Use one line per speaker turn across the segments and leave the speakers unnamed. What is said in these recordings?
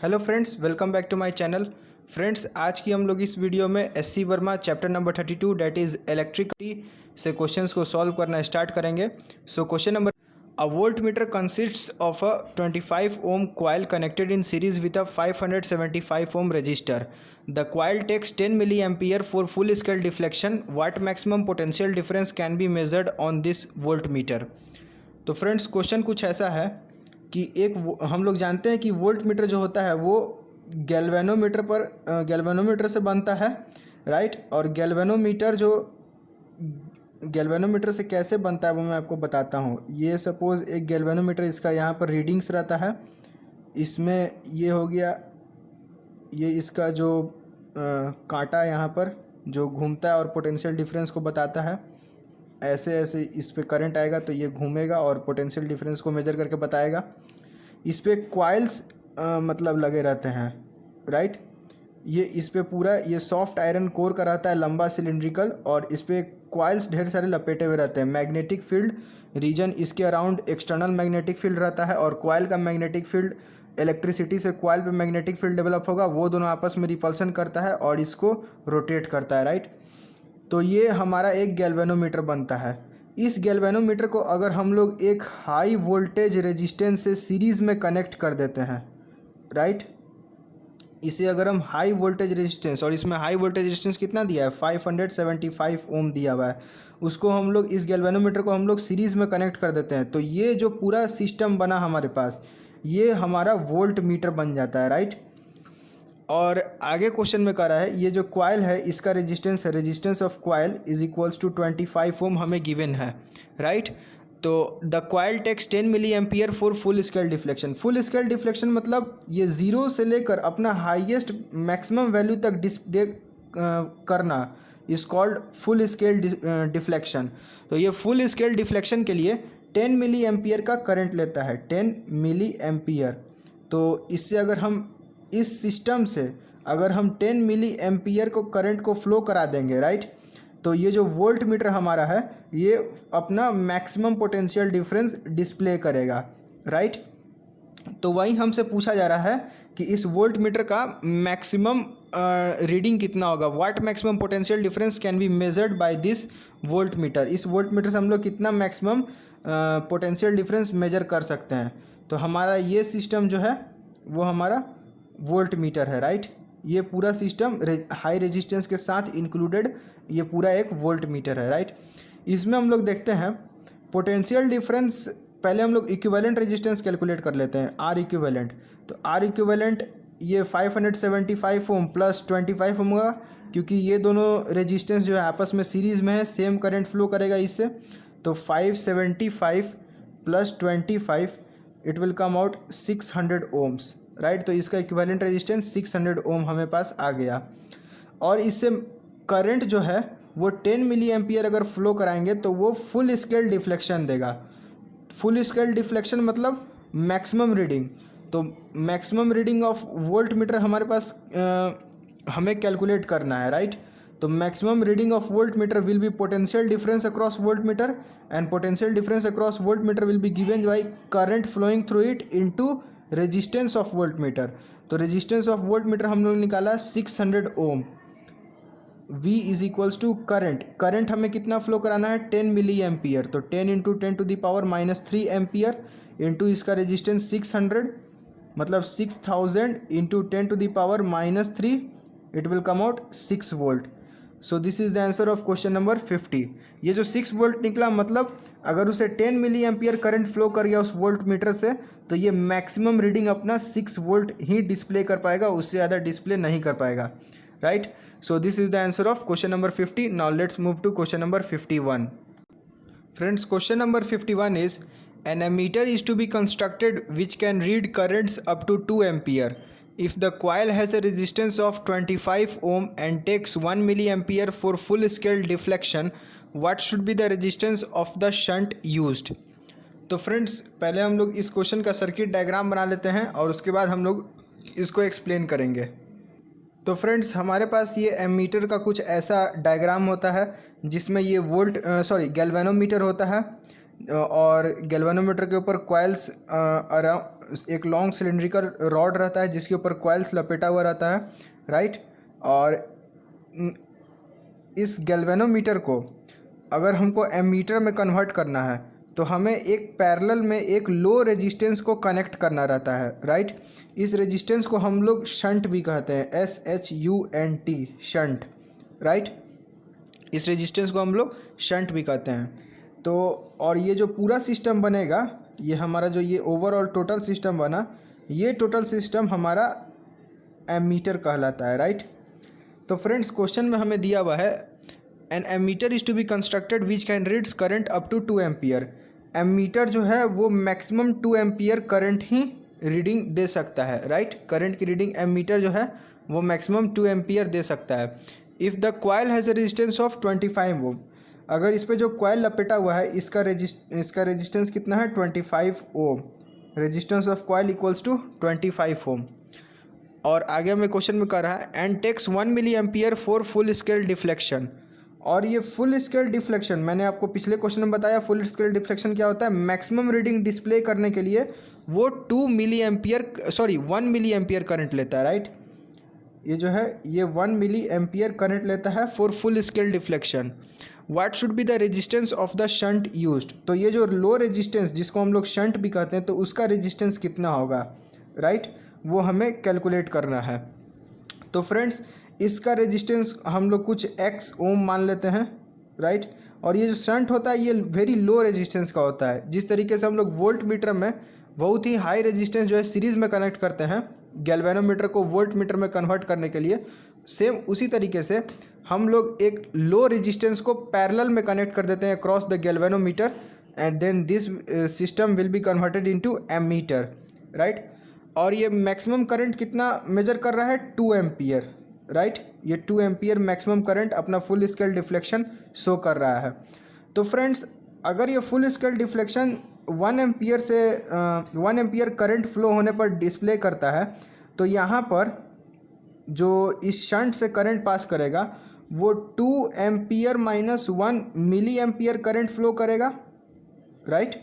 Hello friends, welcome back to my channel. Friends, आज की हम लोग इस वीडियो में SC Verma chapter number 32 that is electricity से क्वेश्चंस को सॉल्व करना स्टार्ट करेंगे। So question number, a volt meter consists of a 25 ohm coil connected in series with a 575 ohm resistor. The coil takes 10 milli ampere for full scale deflection. What maximum potential difference can be measured on this volt meter. तो friends, question कुछ ऐसा है कि हम लोग जानते हैं कि वोल्ट मीटर जो होता है वो गैल्वेनोमीटर से बनता है, राइट। और गैल्वेनोमीटर से कैसे बनता है वो मैं आपको बताता हूँ। ये सपोज़ एक गैल्वेनोमीटर, इसका यहाँ पर रीडिंग्स रहता है। इसमें ये हो गया, ये इसका जो कांटा यहाँ पर जो घूमता है और पोटेंशियल डिफरेंस को बताता है। ऐसे ऐसे इस पे करंट आएगा तो ये घूमेगा और पोटेंशियल डिफरेंस को मेजर करके बताएगा। इस पे कॉइल्स मतलब लगे रहते हैं, राइट। ये इस पे पूरा ये सॉफ्ट आयरन कोर का रहता है, लंबा सिलिंड्रिकल, और इस पे कॉइल्स ढेर सारे लपेटे हुए रहते हैं। मैग्नेटिक फील्ड रीजन इसके अराउंड एक्सटर्नल मैग्नेटिक फील्ड रहता है, और कॉइल का मैग्नेटिक फील्ड इलेक्ट्रिसिटी से कॉइल पे मैग्नेटिक फील्ड डेवलप होगा, वो दोनों आपस में रिपल्सन करता है और इसको रोटेट करता है, राइट। तो ये हमारा एक गैल्वेनोमीटर बनता है। इस गैल्वेनोमीटर को अगर हम लोग एक हाई वोल्टेज रेजिस्टेंस से सीरीज़ में कनेक्ट कर देते हैं, राइट। इसे अगर हम हाई वोल्टेज रेजिस्टेंस, और इसमें हाई वोल्टेज रेजिस्टेंस कितना दिया है, 575 ओम दिया हुआ है, उसको हम लोग इस गैल्वेनोमीटर को हम लोग सीरीज़ में कनेक्ट कर देते हैं, तो ये जो पूरा सिस्टम बना हमारे पास, ये हमारा वोल्ट मीटर बन जाता है, राइट। और आगे क्वेश्चन में कह रहा है ये जो कॉइल है इसका रेजिस्टेंस है, resistance of coil is equals to 25 ohm हमें गिवन है, राइट। तो the coil takes 10 milli ampere for full scale deflection. Full scale deflection मतलब ये ज़ीरो से लेकर अपना हाईएस्ट मैक्सिमम वैल्यू तक डिस्प्ले करना is called full scale deflection. तो ये फुल स्केल डिफ्लेक्शन के लिए 10 मिली एम्पियर का करंट लेता है, 10 मिली एम्पियर। तो इससे अगर हम इस सिस्टम से अगर हम 10 मिली एम्पियर को करंट को फ्लो करा देंगे, राइट, तो ये जो वोल्ट मीटर हमारा है ये अपना मैक्सिमम पोटेंशियल डिफरेंस डिस्प्ले करेगा, राइट। तो वही हमसे पूछा जा रहा है कि इस वोल्ट मीटर का मैक्सिमम रीडिंग कितना होगा। What maximum potential difference can be measured by this volt meter. इस वोल्ट मीटर से हम लोग कितना मैक्सिमम पोटेंशियल डिफरेंस मेजर कर सकते हैं। तो हमारा ये सिस्टम जो है वो हमारा वोल्ट मीटर है, राइट। ये पूरा सिस्टम हाई रेजिस्टेंस के साथ इंक्लूडेड ये पूरा एक वोल्ट मीटर है, राइट। इसमें हम लोग देखते हैं पोटेंशियल डिफरेंस। पहले हम लोग इक्विवेलेंट रेजिस्टेंस कैलकुलेट कर लेते हैं, आर इक्विवेलेंट। तो आर इक्विवेलेंट ये 575 ओम प्लस 25 ओम होगा, क्योंकि ये दोनों रेजिस्टेंस जो है आपस में सीरीज़ में है, सेम करंट फ्लो करेगा इससे। तो 575 plus 25 it will come out 600 ohms, right. तो इसका इक्विवेलेंट रेजिस्टेंस 600 ओम हमें पास आ गया। और इससे करंट जो है वो 10 मिली एम्पियर अगर फ्लो कराएंगे तो वो फुल स्केल डिफ्लेक्शन देगा। फुल स्केल डिफ्लेक्शन मतलब मैक्सिमम रीडिंग। तो maximum reading of voltmeter हमारे पास हमें कैलकुलेट करना है, राइट। तो maximum reading of voltmeter will be potential difference across voltmeter, and potential difference across voltmeter will be given by current flowing through it into resistance of voltmeter. तो resistance of voltmeter हम लोग निकाला 600 ohm. V is equals to current हमें कितना flow कराना है, 10 milliampere. तो 10 into 10 to the power -3 ampere into इसका रेजिस्टेंस 600, मतलब 6000 into 10 to the power -3, it will come out 6 volt. So this is the answer of question number 50। ये जो 6 volt निकला, मतलब अगर उसे 10 मिली एम्पियर करंट फ्लो कर गया उस वोल्ट मीटर से, तो ये मैक्सिमम रीडिंग अपना 6 वोल्ट ही डिस्प्ले कर पाएगा, उससे ज़्यादा डिस्प्ले नहीं कर पाएगा, right. So this is the answer of question number 50. Now let's move to question number 51. Friends, question number 51 is, an ammeter is to be constructed which can read currents up to 2 ampere. If the coil has a resistance of 25 ohm and takes 1 milliampere for full scale deflection, what should be the resistance of the shunt used? तो friends, पहले हम लोग इस question का circuit diagram बना लेते हैं और उसके बाद हम लोग इसको एक्सप्लेन करेंगे। तो फ्रेंड्स, हमारे पास ये एमीटर का कुछ ऐसा डायग्राम होता है जिसमें ये गैल्वेनोमीटर होता है, और गैल्वेनोमीटर के ऊपर कॉइल्स एक लॉन्ग सिलेंड्रिकल रॉड रहता है जिसके ऊपर कॉइल्स लपेटा हुआ रहता है, राइट। और इस गैल्वेनोमीटर को अगर हमको एमीटर में कन्वर्ट करना है तो हमें एक पैरेलल में एक लो रेजिस्टेंस को कनेक्ट करना रहता है, राइट। इस रेजिस्टेंस को हम लोग शंट भी कहते हैं, SHUNT, शंट, राइट। इस रेजिस्टेंस को हम लोग शंट भी कहते हैं। तो और ये जो पूरा सिस्टम बनेगा, ये हमारा जो ये ओवरऑल टोटल सिस्टम बना, ये टोटल सिस्टम हमारा एमीटर कहलाता है, राइट। तो फ्रेंड्स क्वेश्चन में हमें दिया हुआ है an ammeter is to be constructed which can reads current up to 2 ampere. Ammeter जो है वो मैक्सिमम 2 एम्पियर करंट ही रीडिंग दे सकता है, राइट। करंट की रीडिंग एमीटर जो है वो मैक्सिमम 2 एम्पियर दे सकता है। If the coil has a resistance of 25 ohm, अगर इस पर जो कॉइल लपेटा हुआ है इसका रेजिस्टेंस कितना है 25 ohm, resistance of coil equals to 25 ohm. और आगे हमें क्वेश्चन में कह रहा है and takes 1 milli ampere for full scale deflection. और ये फुल स्केल डिफ्लेक्शन मैंने आपको पिछले क्वेश्चन में बताया, फुल स्केल डिफ्लेक्शन क्या होता है, मैक्सिमम रीडिंग डिस्प्ले करने के लिए वो 1 मिली एम्पियर करंट लेता है, राइट। ये जो है ये 1 मिली एम्पियर करंट लेता है for full scale deflection. What should be the resistance of the shunt used, तो ये जो लो रेजिस्टेंस जिसको हम लोग शंट भी कहते हैं तो उसका रेजिस्टेंस कितना होगा, राइट, वो हमें कैलकुलेट करना है। तो फ्रेंड्स इसका रेजिस्टेंस हम लोग कुछ x ओम मान लेते हैं, राइट। और ये जो शंट होता है ये वेरी लो रेजिस्टेंस का होता है। जिस तरीके से हम लोग वोल्ट मीटर में बहुत ही हाई रेजिस्टेंस जो है सीरीज़ में कनेक्ट करते हैं गैल्वेनोमीटर को वोल्ट मीटर में कन्वर्ट करने के लिए, सेम उसी तरीके से हम लोग एक लो रेजिस्टेंस को पैरेलल में कनेक्ट कर देते हैं across the galvanometer and then this system will be converted into ammeter, right. और ये मैक्सिमम करंट कितना मेजर कर रहा है 2 एम्पियर, राइट। ये 2 एम्पियर मैक्सिमम करंट अपना फुल स्केल डिफ्लेक्शन शो कर रहा है। तो फ्रेंड्स अगर ये फुल स्केल डिफ्लेक्शन 1 एम्पियर से 1 एम्पियर करंट फ्लो होने पर डिस्प्ले करता है तो यहाँ पर जो इस शंट से करंट पास करेगा वो 2 ampere minus 1 milli ampere current flow करेगा, राइट।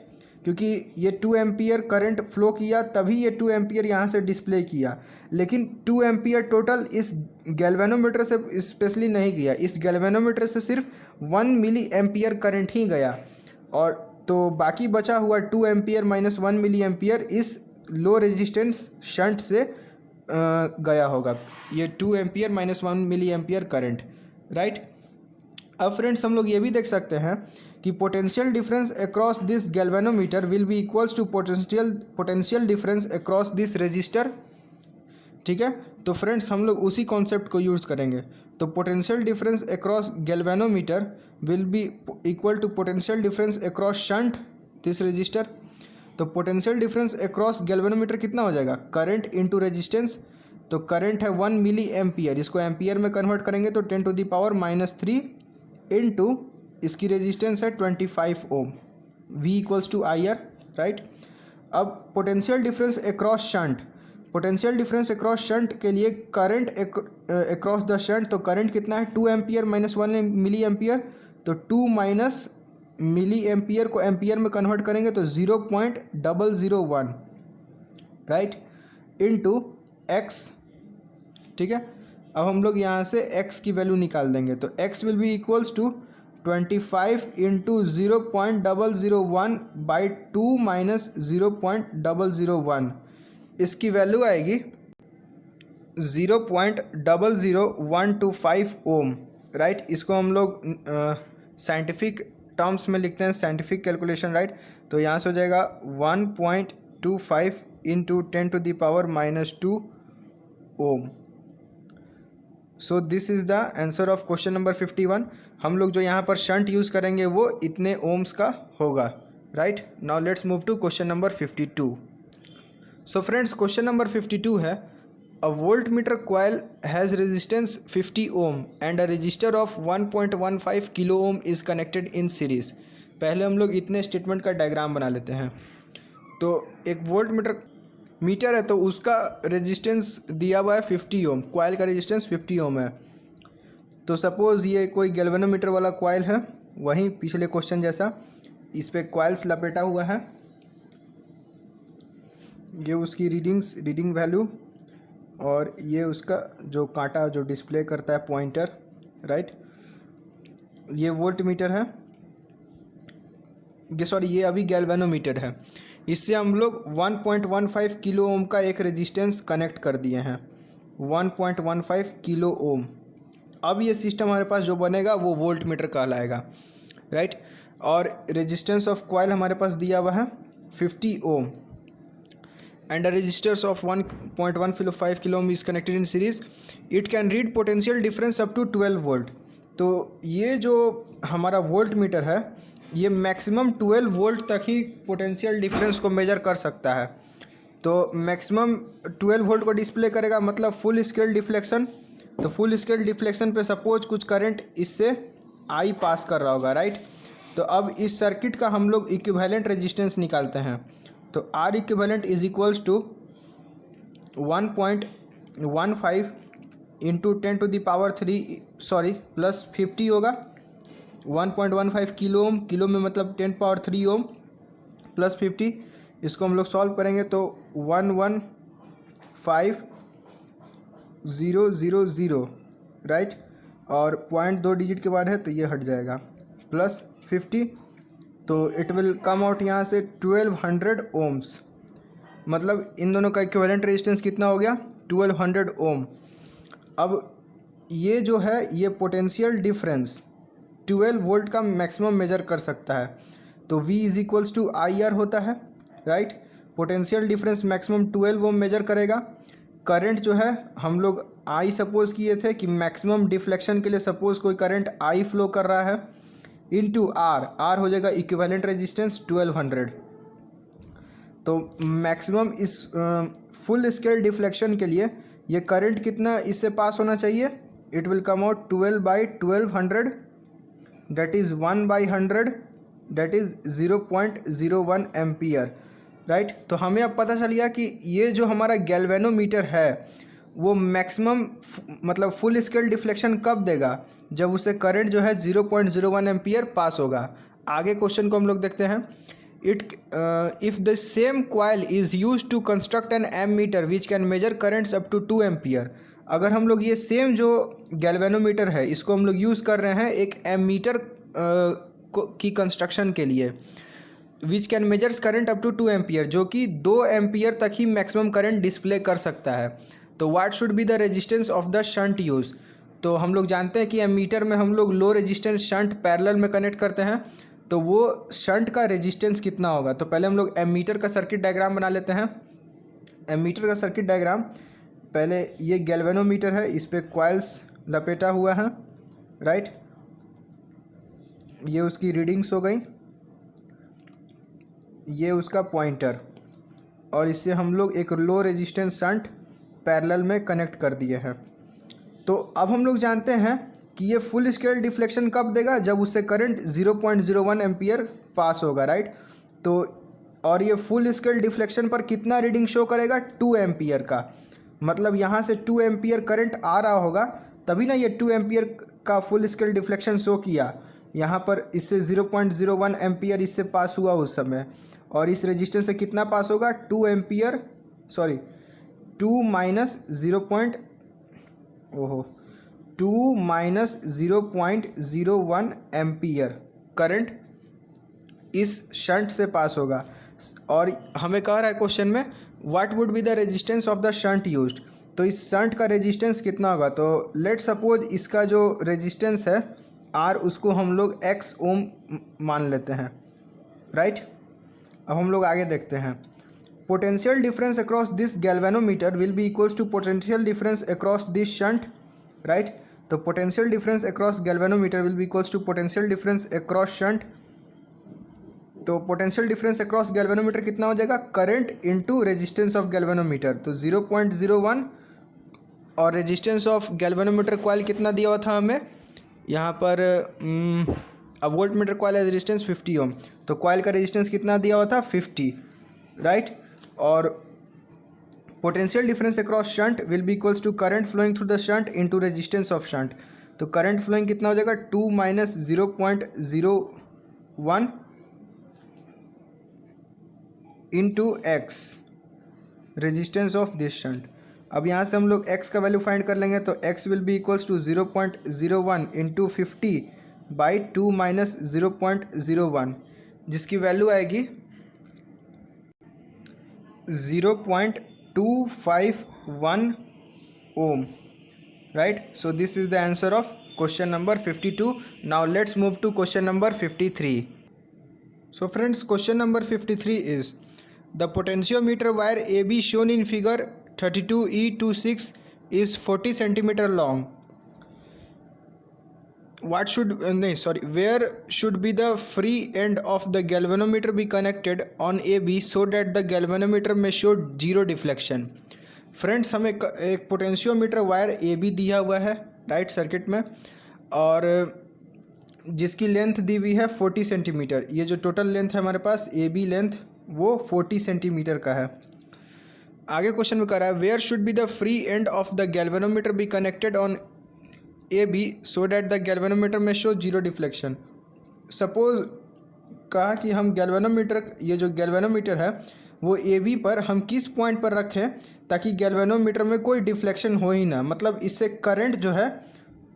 क्योंकि ये 2 एम्पियर करंट फ्लो किया तभी ये 2 एम्पियर यहाँ से डिस्प्ले किया, लेकिन 2 एम्पियर टोटल इस गैल्वेनोमीटर से स्पेशली नहीं गया, इस गैल्वेनोमीटर से सिर्फ 1 मिली एम्पियर करंट ही गया। और तो बाकी बचा हुआ 2 एम्पियर माइनस 1 मिली एम्पियर इस लो रेजिस्टेंस शंट से गया होगा, ये 2 ampere minus 1 milli ampere current, right. अब फ्रेंड्स हम लोग ये भी देख सकते हैं कि potential difference across this galvanometer will be equals to potential difference across this resistor, ठीक है। तो फ्रेंड्स हम लोग उसी कॉन्सेप्ट को यूज़ करेंगे। तो potential difference across galvanometer will be equal to potential difference across shunt this resistor. तो पोटेंशियल डिफरेंस अक्रॉस गैल्वेनोमीटर कितना हो जाएगा, करंट इनटू रेजिस्टेंस। तो करंट है 1 मिली एम्पियर, इसको एम्पियर में कन्वर्ट करेंगे तो 10⁻³ इनटू इसकी रेजिस्टेंस है 25 ohm, V equals to IR, right. अब potential difference across shunt, potential difference across shunt के लिए करंट अक्रॉस द शंट, तो करंट कितना है 2 एम्पियर माइनस 1 मिली एम्पियर, तो 2 माइनस मिली एम्पियर को एम्पियर में कन्वर्ट करेंगे तो 0.001, राइट, इनटू x, ठीक है। अब हम लोग यहाँ से x की वैल्यू निकाल देंगे तो x will be equals to 25 into 0.001 by 2 minus 0.001, इसकी वैल्यू आएगी 0.00125 ओम, राइट। इसको हम लोग साइंटिफिक टर्म्स में लिखते हैं, साइंटिफिक कैलकुलेशन, राइट। तो यहाँ से हो जाएगा 1.25 इंटू 10⁻⁻² ohm. So this is the answer of question number 51। हम लोग जो यहाँ पर शंट यूज़ करेंगे वो इतने ओम्स का होगा, right. Now let's move to question number 52। So friends question number 52 है a volt meter coil has resistance 50 ohm and a resistor of 1.15 kilo ohm is connected in series. पहले हम लोग इतने स्टेटमेंट का डायग्राम बना लेते हैं। तो एक वोल्ट मीटर है तो उसका रेजिस्टेंस दिया हुआ है 50 ओम, कॉइल का रेजिस्टेंस 50 ओम है। तो सपोज़ ये कोई गैल्वेनोमीटर वाला कॉइल है, वहीं पिछले क्वेश्चन जैसा इस पर कॉइल्स लपेटा हुआ है। ये उसकी रीडिंग वैल्यू, और ये उसका जो कांटा जो डिस्प्ले करता है पॉइंटर, राइट। ये वोल्ट मीटर है, ये सॉरी ये अभी गैल्वेनोमीटर है। इससे हम लोग 1.15 किलो ओम का एक रेजिस्टेंस कनेक्ट कर दिए हैं, 1.15 किलो ओम। अब ये सिस्टम हमारे पास जो बनेगा वो वोल्ट मीटर कहलाएगा, राइट। और रेजिस्टेंस ऑफ कॉइल हमारे पास दिया हुआ है 50 ओम, and a resistors of 1.155 kilo ohm is connected in series. It can read potential difference up to 12 volt. तो ये जो हमारा वोल्ट मीटर है ये मैक्सिमम 12 वोल्ट तक ही पोटेंशियल डिफरेंस को मेजर कर सकता है। तो मैक्सिमम 12 वोल्ट को डिस्प्ले करेगा, मतलब फुल स्केल डिफ्लेक्शन। तो फुल स्केल डिफ्लेक्शन पे सपोज कुछ करंट इससे आई पास कर रहा होगा, राइट। तो अब इस सर्किट का हम लोग इक्विवेलेंट रेजिस्टेंस निकालते हैं। तो R equivalent is equals to 1.15 into 10⁻³ plus 50 होगा। 1.15 किलो ओम, किलो में मतलब 10⁻³ ओम प्लस 50। इसको हम लोग सॉल्व करेंगे तो 115,000, राइट। और 0.2 डिजिट के बाद है तो ये हट जाएगा, प्लस 50। तो इट विल कम आउट यहाँ से 1200 ओम्स। मतलब इन दोनों का इक्विवेलेंट रेजिस्टेंस कितना हो गया, 1200 ओम। अब ये जो है ये पोटेंशियल डिफरेंस 12 वोल्ट का मैक्सिमम मेजर कर सकता है। तो V is equals to IR होता है, right. Potential difference maximum 12 ohm measure करेगा। करंट जो है हम लोग I सपोज किए थे कि मैक्सिमम डिफ्लेक्शन के लिए सपोज कोई करंट I फ्लो कर रहा है, इनटू R हो जाएगा इक्विवेलेंट रेजिस्टेंस 1200। तो मैक्सिमम इस फुल स्केल डिफ्लेक्शन के लिए ये करंट कितना इससे पास होना चाहिए, it will come out 12/1200, that is 1/100, that is 0.01 ampere, right. तो हमें अब पता चल गया कि ये जो हमारा गैल्वेनोमीटर है वो मैक्सिमम मतलब फुल स्केल डिफ्लेक्शन कब देगा, जब उसे करंट जो है 0.01 एम्पियर पास होगा। आगे क्वेश्चन को हम लोग देखते हैं। If the same coil is use to construct an ammeter which can measure currents up to 2 ampere. अगर हम लोग ये सेम जो गैल्वेनोमीटर है इसको हम लोग यूज़ कर रहे हैं एक एमीटर की कंस्ट्रक्शन के लिए, which can measures current up to 2 ampere, जो कि 2 एम्पियर तक ही मैक्सिमम करंट डिस्प्ले कर सकता है। तो what should be the resistance of the shunt use. तो हम लोग जानते हैं कि एमीटर में हम लोग लो रेजिस्टेंस शंट पैरेलल में कनेक्ट करते हैं, तो वो शंट का रेजिस्टेंस कितना होगा। तो पहले हम लोग एमीटर का सर्किट डायग्राम बना लेते हैं। एमीटर का सर्किट डायग्राम, पहले ये गैल्वेनोमीटर है, इस पर कॉइल्स लपेटा हुआ है, राइट। ये उसकी रीडिंग्स हो गई, ये उसका पॉइंटर, और इससे हम लोग एक लो रेजिस्टेंस शंट पैरेलल में कनेक्ट कर दिए हैं। तो अब हम लोग जानते हैं कि ये फुल स्केल डिफ्लेक्शन कब देगा, जब उससे करंट 0.01 एम्पियर पास होगा, राइट। तो और ये फुल स्केल डिफ्लेक्शन पर कितना रीडिंग शो करेगा, 2 एम्पियर का। मतलब यहाँ से 2 एम्पियर करंट आ रहा होगा तभी ना ये 2 एम्पियर का फुल स्केल डिफ्लेक्शन शो किया। यहाँ पर इससे 0.01 एम्पियर इससे पास हुआ उस समय, और इस रेजिस्टेंस से कितना पास होगा, 2 ampere, sorry 2 minus 0.01 ampere current इस शंट से पास होगा। और हमें कह रहा है क्वेश्चन में what would be the resistance of the shunt used. तो इस शंट का रेजिस्टेंस कितना होगा। तो लेट सपोज इसका जो रेजिस्टेंस है R, उसको हम लोग X ओम मान लेते हैं, राइट। अब हम लोग आगे देखते हैं। Potential difference across this galvanometer will be equals to potential difference across this shunt, right. तो potential difference across galvanometer will be equals to potential difference across shunt. तो पोटेंशियल डिफरेंस अक्रॉस गैल्वेनोमीटर कितना हो जाएगा, current into resistance of galvanometer. तो 0.01, और resistance of galvanometer coil कितना दिया हुआ था हमें यहाँ पर, अब वोल्ट मीटर कॉइल है रेजिस्टेंस 50 ओम, तो कॉइल का रेजिस्टेंस कितना दिया हुआ था 50, राइट। और potential difference across shunt will be equals to current flowing through the shunt into resistance of shunt. तो करंट फ्लोइंग कितना हो जाएगा, 2 minus 0.01 into x, resistance of this shunt. अब यहाँ से हम लोग x का वैल्यू फाइंड कर लेंगे, तो x will be equals to 0.01 into 50 by 2 minus 0.01, जिसकी वैल्यू आएगी 0.251 ohm, right. So this is the answer of question number 52। Now let's move to question number 53। So friends, question number 53 is the potentiometer wire AB shown in figure 32E26 is 40 centimeter long. Where should be the free end of the galvanometer be connected on AB so that the galvanometer may show zero deflection? Friends, हमें एक potentiometer wire AB दिया हुआ है right circuit में, और जिसकी length दी हुई है 40 सेंटीमीटर। ये जो टोटल लेंथ है हमारे पास AB लेंथ वो 40 सेंटीमीटर का है। आगे क्वेश्चन में कह रहा है where should be the free end of the galvanometer be connected on AB so that the galvanometer में शो जीरो डिफ्लेक्शन। सपोज कहा कि हम गैल्वेनोमीटर, ये जो गैल्वेनोमीटर है वो AB पर हम किस पॉइंट पर रखें ताकि गैल्वेनोमीटर में कोई डिफ्लेक्शन हो ही ना, मतलब इससे करंट जो है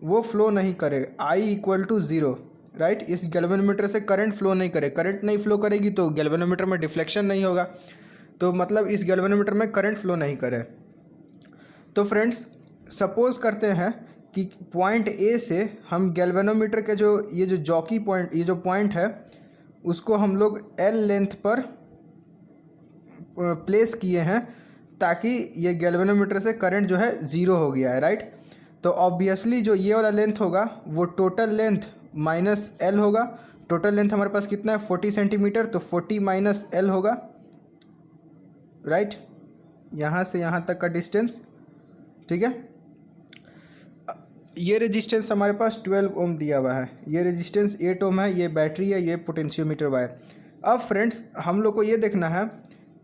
वो फ्लो नहीं करे, I equal to zero, right. इस गैल्वेनोमीटर से करंट फ्लो नहीं करे, करंट नहीं फ्लो करेगी तो गैल्वेनोमीटर में डिफ्लेक्शन नहीं होगा, तो मतलब इस गैल्वेनोमीटर में करंट फ्लो नहीं करे। तो फ्रेंड्स, सपोज करते हैं कि पॉइंट A से हम गैल्वेनोमीटर के ये जो जॉकी पॉइंट, ये जो पॉइंट है उसको हम लोग L लेंथ पर प्लेस किए हैं ताकि ये गैल्वेनोमीटर से करंट जो है ज़ीरो हो गया है, राइट। तो ऑब्वियसली जो ये वाला लेंथ होगा वो टोटल लेंथ माइनस L होगा। टोटल लेंथ हमारे पास कितना है 40 सेंटीमीटर, तो 40 माइनस L होगा, राइट। यहाँ से यहाँ तक का डिस्टेंस, ठीक है। ये रेजिस्टेंस हमारे पास 12 ओम दिया हुआ है, ये रेजिस्टेंस 8 ओम है, ये बैटरी है, ये पोटेंशियोमीटर वायर। अब फ्रेंड्स, हम लोग को ये देखना है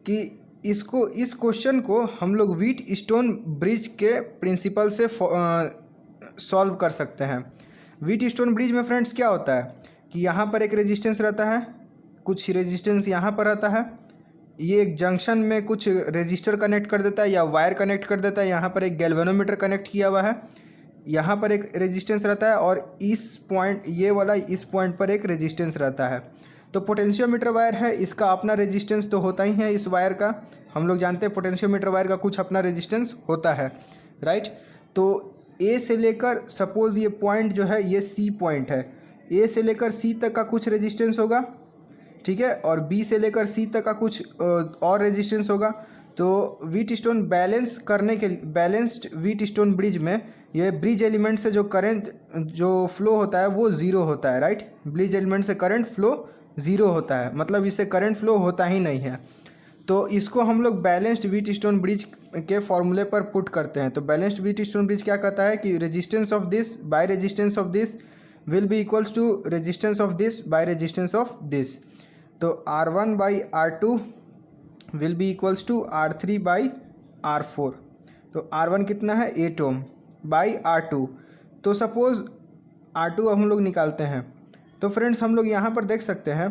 कि इस क्वेश्चन को हम लोग व्हीट स्टोन ब्रिज के प्रिंसिपल से सॉल्व कर सकते हैं। व्हीट स्टोन ब्रिज में फ्रेंड्स क्या होता है कि यहाँ पर एक रेजिस्टेंस रहता है, कुछ रेजिस्टेंस यहाँ पर रहता है, ये एक जंक्शन में कुछ रेजिस्टर कनेक्ट कर देता है या वायर कनेक्ट कर देता है, यहाँ पर एक गैल्वेनोमीटर कनेक्ट किया हुआ है, यहाँ पर एक रेजिस्टेंस रहता है, और इस पॉइंट, ये वाला इस पॉइंट पर एक रेजिस्टेंस रहता है। तो पोटेंशियोमीटर वायर है, इसका अपना रेजिस्टेंस तो होता ही है। इस वायर का हम लोग जानते हैं पोटेंशियोमीटर वायर का कुछ अपना रेजिस्टेंस होता है, राइट। तो A से लेकर, सपोज ये पॉइंट जो है ये C पॉइंट है, A से लेकर C तक का कुछ रेजिस्टेंस होगा, ठीक है, और B से लेकर C तक का कुछ और रेजिस्टेंस होगा। तो व्हीट स्टोन बैलेंस करने के, बैलेंस्ड व्हीट स्टोन ब्रिज में ये ब्रिज एलिमेंट से जो करंट जो फ्लो होता है वो ज़ीरो होता है, राइट। ब्रिज एलिमेंट से करंट फ्लो ज़ीरो होता है, मतलब इससे करंट फ्लो होता ही नहीं है। तो इसको हम लोग बैलेंस्ड व्हीट स्टोन ब्रिज के फॉर्मूले पर पुट करते हैं। तो बैलेंस्ड व्हीट स्टोन ब्रिज क्या कहता है कि resistance of this by resistance of this will be equals to resistance of this by resistance of this. तो R1 by R2 will be equals to R3 by R4। तो R1 कितना है 8 ओम by R2। तो suppose R2 अब हम लोग निकालते हैं, तो फ्रेंड्स हम लोग यहाँ पर देख सकते हैं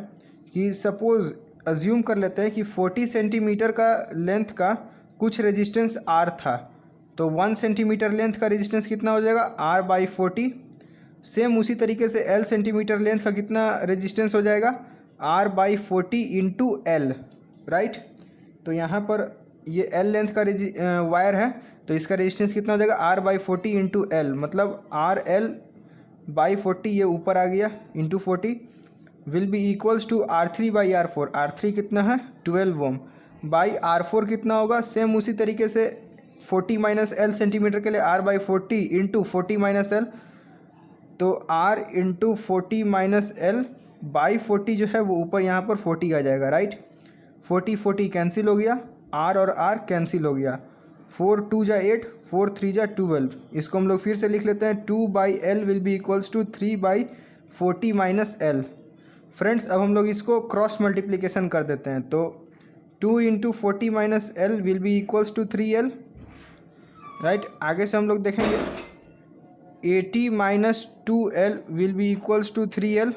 कि सपोज़ अज्यूम कर लेते हैं कि 40 सेंटीमीटर का लेंथ का कुछ रेजिस्टेंस R था, तो 1 सेंटीमीटर लेंथ का रेजिस्टेंस कितना हो जाएगा R बाई 40। सेम उसी तरीके से L सेंटीमीटर लेंथ का कितना रेजिस्टेंस हो जाएगा R by 40 into L, right. तो यहाँ पर ये L लेंथ का वायर है, तो इसका रेजिस्टेंस कितना हो जाएगा R बाई 40 इंटू L, मतलब RL बाई 40, ये ऊपर आ गया, into 40 will be equals to R3 by R4। R3 कितना है 12 ओम बाई R4 कितना होगा, सेम उसी तरीके से 40 माइनस L सेंटीमीटर के लिए R by 40 into 40 minus L, तो R into 40 minus L by 40 जो है वो ऊपर यहाँ पर 40 आ जाएगा, राइट। 40 कैंसिल हो गया, R और R कैंसिल हो गया, 4 2 जा 8, 4 3 जा 12। इसको हम लोग फिर से लिख लेते हैं, 2 by L will be equals to 3 by 40 minus L। Friends, अब हम लोग इसको क्रॉस मल्टीप्लिकेशन कर देते हैं, तो 2 into 40 minus L will be equals to 3L, right. आगे से हम लोग देखेंगे 80 minus 2L will be equals to 3L,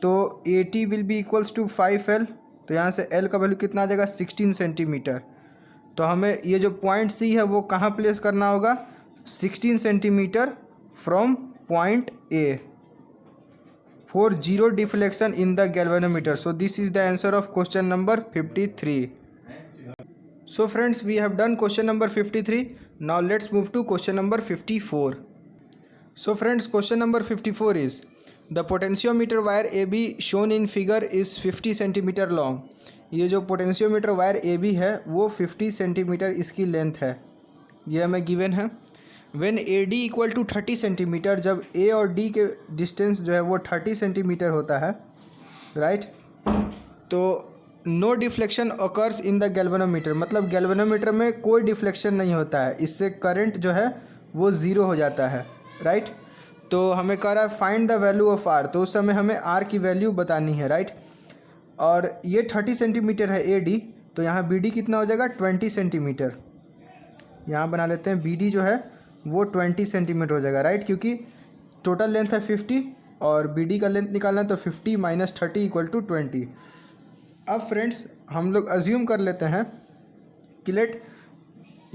तो 80 will be equals to 5L। तो यहाँ से L का वैल्यू कितना आ जाएगा 16 सेंटीमीटर। तो हमें ये जो पॉइंट सी है वो कहाँ प्लेस करना होगा, 16 centimetre from point A for zero deflection in the galvanometer. So this is the answer of question number 53. So friends, we have done question number 53. Now let's move to question number 54. So friends, question number 54 is the potentiometer wire AB shown in figure is 50 centimeter long. ये जो potentiometer wire AB है वो 50 centimetre इसकी length है, ये हमें given है. When AD equal to 30 centimetre, जब A और D के डिस्टेंस जो है वो 30 सेंटीमीटर होता है, राइट. तो no deflection occurs in the galvanometer, मतलब गैल्वेनोमीटर में कोई डिफ्लेक्शन नहीं होता है, इससे करंट जो है वो ज़ीरो हो जाता है, राइट. तो हमें कह रहा है find the value of R, तो उस समय हमें R की वैल्यू बतानी है, राइट. और ये 30 सेंटीमीटर है AD, तो यहाँ BD कितना हो जाएगा, 20 सेंटीमीटर. यहाँ बना लेते हैं BD जो है वो 20 सेंटीमीटर हो जाएगा, राइट, क्योंकि टोटल लेंथ है 50 और BD का लेंथ निकालना है, तो 50 माइनस 30 इक्वल टू 20. अब फ्रेंड्स हम लोग अज्यूम कर लेते हैं कि लेट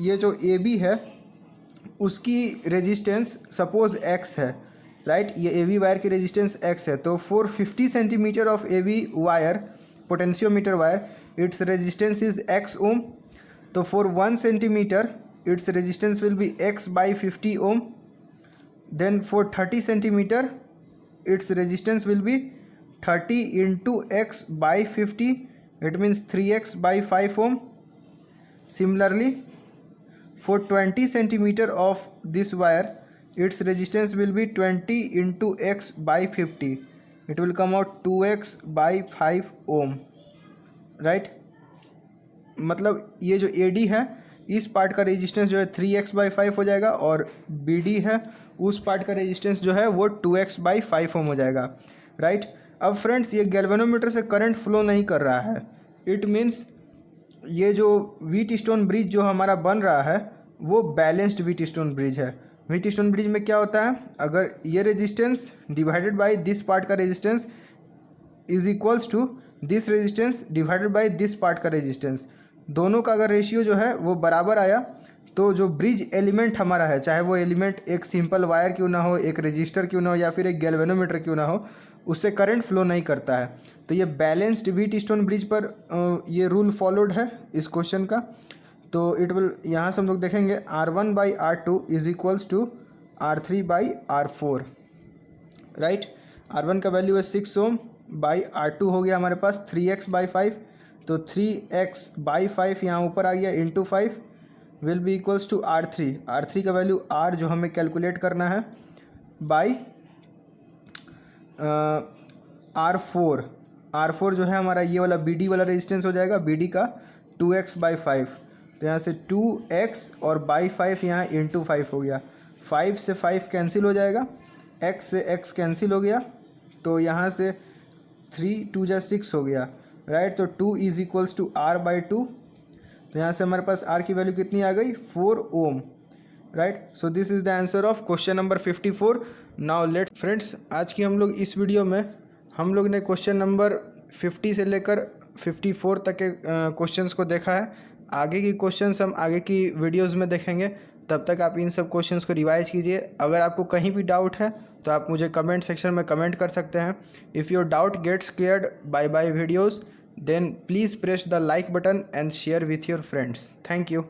ये जो AB है उसकी रेजिस्टेंस सपोज X है, राइट. ये AB वायर की रेजिस्टेंस X है, तो for 50 centimetre of AB wire, potentiometer wire, its resistance is X ओम. तो for 1 centimetre its resistance will be X by 50 ohm. Then for 30 centimeter its resistance will be 30 into X by 50, it means 3X by 5 ohm. Similarly for 20 centimeter of this wire its resistance will be 20 into X by 50, it will come out 2X by 5 ohm, right. मतलब ये जो AD है इस part का resistance जो है 3X by 5 हो जाएगा, और BD है उस पार्ट का रेजिस्टेंस जो है वो 2X by 5 ओम हो जाएगा, राइट. अब फ्रेंड्स ये गैल्वेनोमीटर से करंट फ्लो नहीं कर रहा है, इट मीन्स ये जो व्हीटस्टोन ब्रिज जो हमारा बन रहा है वो बैलेंस्ड व्हीटस्टोन ब्रिज है. व्हीटस्टोन ब्रिज में क्या होता है, अगर ये resistance divided by this part का resistance is equals to this resistance divided by this part का रेजिस्टेंस, दोनों का अगर रेशियो जो है वो बराबर आया तो जो ब्रिज एलिमेंट हमारा है, चाहे वो एलिमेंट एक सिंपल वायर क्यों ना हो, एक रजिस्टर क्यों ना हो, या फिर एक गैल्वेनोमीटर क्यों ना हो, उससे करंट फ्लो नहीं करता है. तो ये बैलेंस्ड व्हीटस्टोन ब्रिज पर ये रूल फॉलोड है इस क्वेश्चन का. तो इट विल, यहाँ से हम लोग देखेंगे R1 by R2 is equals to R3 by R4, right. R1 का वैल्यू है 6 ओम बाई R2 हो गया हमारे पास 3X बाई 5, तो 3X बाई 5 यहाँ ऊपर आ गया into 5 will be equals to R3. R3 का वैल्यू R जो हमें कैलकुलेट करना है बाई R4. R4 जो है हमारा ये वाला BD वाला रेजिस्टेंस हो जाएगा, BD का 2X बाई 5, तो यहाँ से 2X और बाई 5 यहाँ इंटू 5 हो गया, 5 से 5 कैंसिल हो जाएगा, X से X कैंसिल हो गया, तो यहाँ से 3 2 जा 6 हो गया, राइट. तो 2 is equals to R by 2, तो यहाँ से हमारे पास R की वैल्यू कितनी आ गई, 4 ohm, right. So this is the answer of question number 54. Now let friends, आज की हम लोग इस वीडियो में हम लोग ने क्वेश्चन नंबर 50 से लेकर 54 तक के क्वेश्चंस को देखा है. आगे की क्वेश्चंस हम आगे की वीडियोस में देखेंगे, तब तक आप इन सब क्वेश्चंस को रिवाइज कीजिए. अगर आपको कहीं भी डाउट है तो आप मुझे कमेंट सेक्शन में कमेंट कर सकते हैं. If your doubt gets cleared by videos, then please press the like button and share with your friends. Thank you.